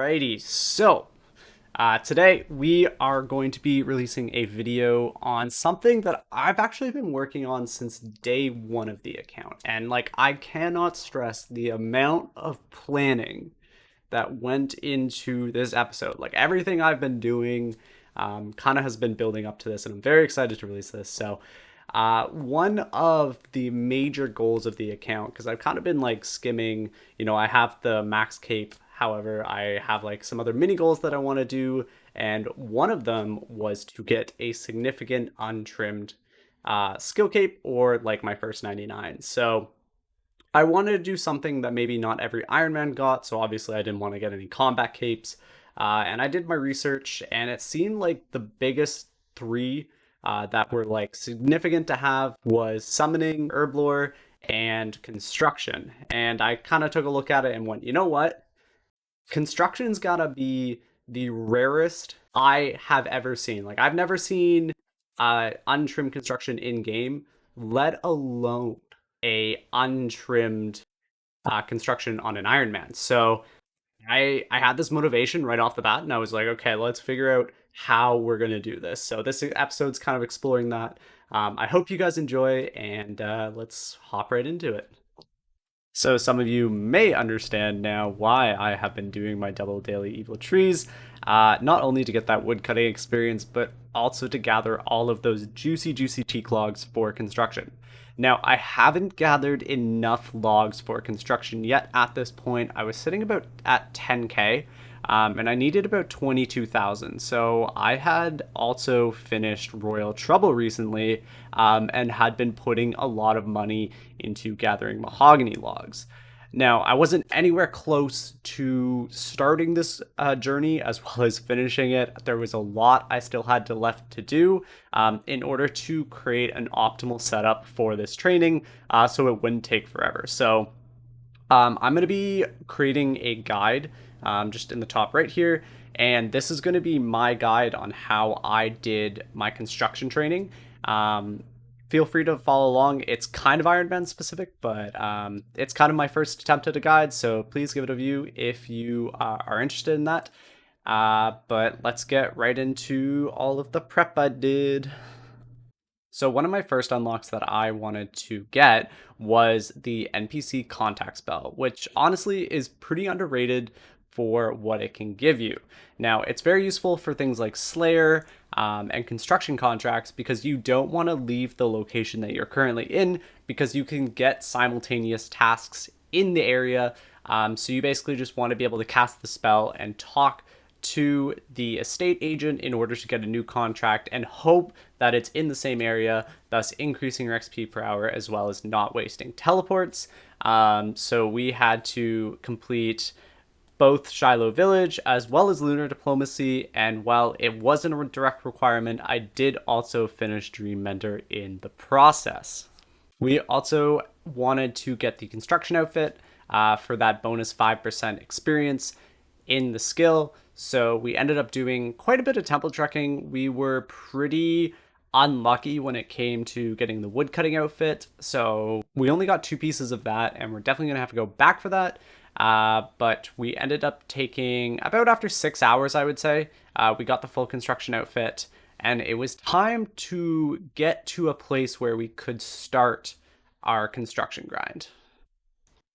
Alrighty, so today we are going to be releasing a video on something that I've actually been working on since day one of the account. And I cannot stress the amount of planning that went into this episode. Everything I've been doing kind of has been building up to this, and I'm very excited to release this. So one of the major goals of the account, because I've kind of been skimming, I have the max cape. However, I have some other mini goals that I want to do, and one of them was to get a significant untrimmed skill cape, or my first 99. So I wanted to do something that maybe not every Ironman got, so obviously I didn't want to get any combat capes. And I did my research, and it seemed like the biggest three that were significant to have was summoning, herb lore, and construction. And I kind of took a look at it and went, you know what? Construction's gotta be the rarest I have ever seen. I've never seen untrimmed construction in game, let alone a untrimmed construction on an Ironman. So I had this motivation right off the bat, and I was like, okay, let's figure out how we're gonna do this. So this episode's kind of exploring that. I hope you guys enjoy, and let's hop right into it. So some of you may understand now why I have been doing my double daily evil trees, not only to get that woodcutting experience, but also to gather all of those juicy teak logs for construction. Now, I haven't gathered enough logs for construction yet at this point. I was sitting about at 10k, and I needed about 22,000. So I had also finished Royal Trouble recently, and had been putting a lot of money into gathering mahogany logs. Now, I wasn't anywhere close to starting this journey as well as finishing it. There was a lot I still had left to do in order to create an optimal setup for this training, so it wouldn't take forever. So I'm going to be creating a guide just in the top right here, and this is going to be my guide on how I did my construction training. Feel free to follow along. It's kind of Ironman specific, but it's kind of my first attempt at a guide, so please give it a view if you are interested in that. But let's get right into all of the prep I did. So one of my first unlocks that I wanted to get was the NPC Contact Spell, which honestly is pretty underrated for what it can give you. Now, it's very useful for things like Slayer and construction contracts, because you don't want to leave the location that you're currently in, because you can get simultaneous tasks in the area. So you basically just want to be able to cast the spell and talk to the estate agent in order to get a new contract and hope that it's in the same area, thus increasing your XP per hour as well as not wasting teleports. So we had to complete both Shiloh Village as well as Lunar Diplomacy, and while it wasn't a direct requirement, I did also finish Dream Mender in the process. We also wanted to get the construction outfit for that bonus 5% experience in the skill, so we ended up doing quite a bit of temple trekking. We were pretty unlucky when it came to getting the woodcutting outfit, so we only got 2 pieces of that, and we're definitely gonna have to go back for that. But we ended up taking about after 6 hours, I would say, we got the full construction outfit, and it was time to get to a place where we could start our construction grind.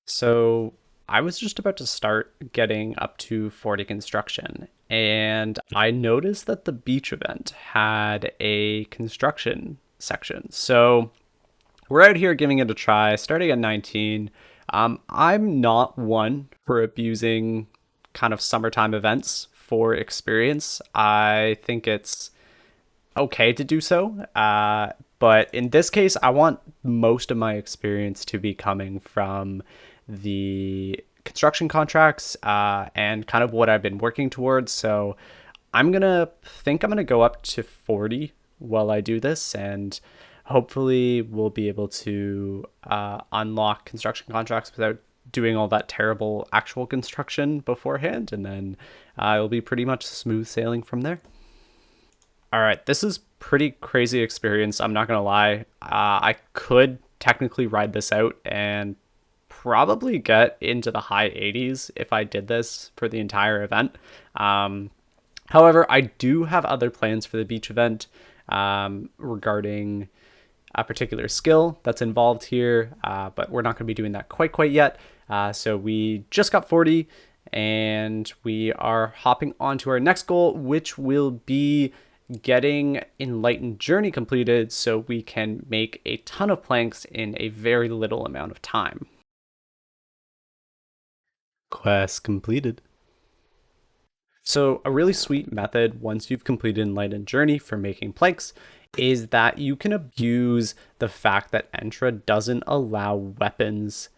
So I was just about to start getting up to 40 construction, and I noticed that the beach event had a construction section. So we're out here giving it a try, starting at 19. I'm not one for abusing kind of summertime events for experience. I think it's okay to do so. But in this case, I want most of my experience to be coming from the construction contracts and kind of what I've been working towards. So I'm going to go up to 40 while I do this, and hopefully we'll be able to unlock construction contracts without doing all that terrible actual construction beforehand, and then it'll be pretty much smooth sailing from there. All right, this is pretty crazy experience, I'm not gonna lie. I could technically ride this out and probably get into the high 80s if I did this for the entire event. However, I do have other plans for the beach event regarding a particular skill that's involved here, but we're not going to be doing that quite yet. So we just got 40, and we are hopping on to our next goal, which will be getting Enlightened Journey completed so we can make a ton of planks in a very little amount of time. Quest completed. So a really sweet method once you've completed Enlightened Journey for making planks is that you can abuse the fact that Entra doesn't allow weapons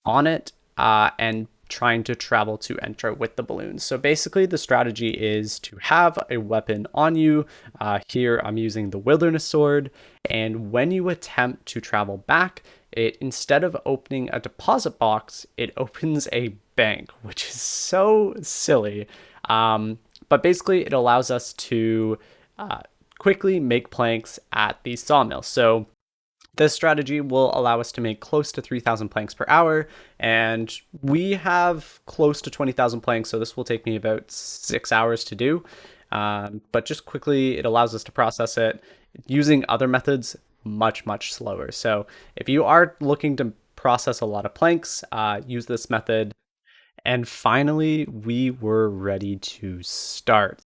on it and trying to travel to Entra with the balloons. So basically the strategy is to have a weapon on you. Here I'm using the Wilderness Sword, and when you attempt to travel back, it, instead of opening a deposit box, it opens a bank, which is so silly. But basically it allows us to quickly make planks at the sawmill. So this strategy will allow us to make close to 3,000 planks per hour, and we have close to 20,000 planks, so this will take me about 6 hours to do. But just quickly, it allows us to process it. Using other methods, much slower. So if you are looking to process a lot of planks, use this method. And finally, we were ready to start.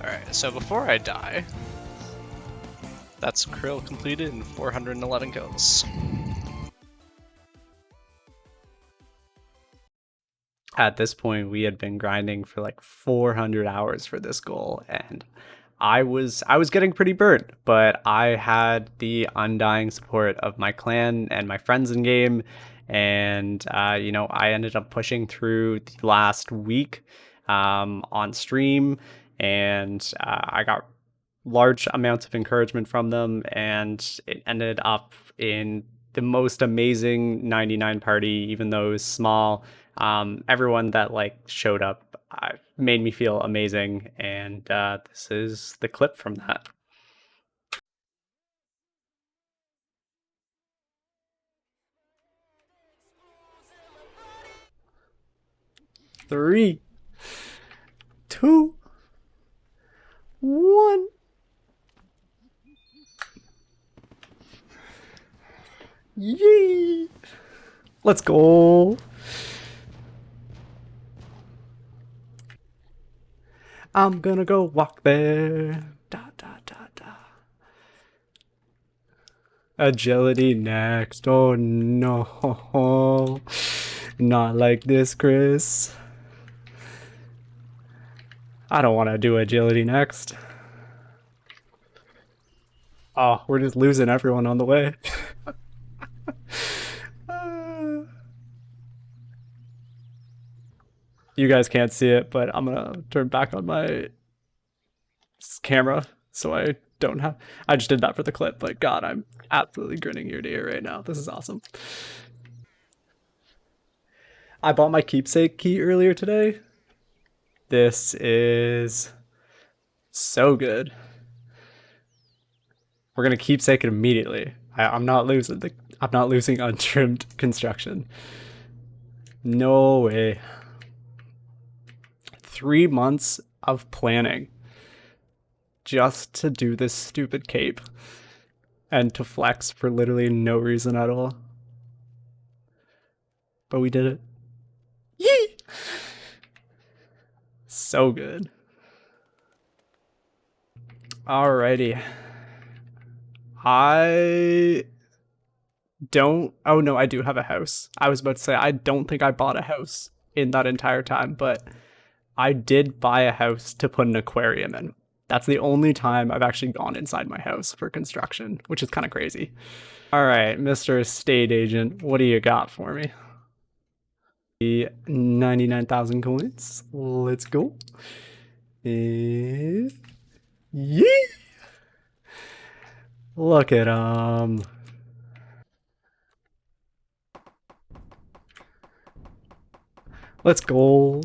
Alright, so before I die, that's Krill completed in 411 kills. At this point, we had been grinding for like 400 hours for this goal, and I was getting pretty burnt, but I had the undying support of my clan and my friends in game, and you know, I ended up pushing through the last week on stream, and I got large amounts of encouragement from them, and it ended up in the most amazing 99 party, even though it was small. Everyone that like showed up made me feel amazing, and this is the clip from that. Three, two, one. Yay! Let's go. I'm gonna go walk there. Da da da da. Agility next. Oh no. Not like this, Chris. I don't want to do agility next. Oh, we're just losing everyone on the way. You guys can't see it, but I'm gonna turn back on my camera so I don't have. I just did that for the clip, but God, I'm absolutely grinning ear to ear right now. This is awesome. I bought my keepsake key earlier today. This is so good. We're gonna keepsake it immediately. I'm not losing I'm not losing untrimmed construction. No way. 3 months of planning just to do this stupid cape and to flex for literally no reason at all. But we did it. Yee! So good. Alrighty. I don't. Oh no, I do have a house. I was about to say, I don't think I bought a house in that entire time, but I did buy a house to put an aquarium in. That's the only time I've actually gone inside my house for construction, which is kind of crazy. All right, Mr. Estate Agent, what do you got for me? 99,000 coins. Let's go. And yee! Look at Let's go.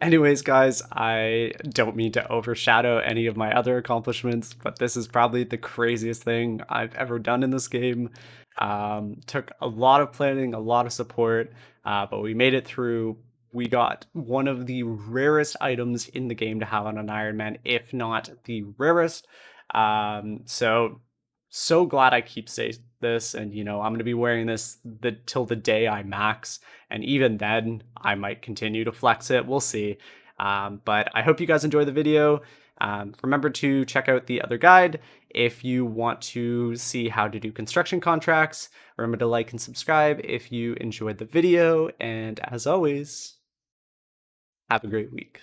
Anyways, guys, I don't mean to overshadow any of my other accomplishments, but this is probably the craziest thing I've ever done in this game. Took a lot of planning, a lot of support, but we made it through. We got one of the rarest items in the game to have on an Ironman, if not the rarest. So glad I keep saying this, and I'm going to be wearing this till the day I max, and even then I might continue to flex it. We'll see. But I hope you guys enjoy the video. Remember to check out the other guide if you want to see how to do construction contracts. Remember to like and subscribe if you enjoyed the video, and as always, have a great week.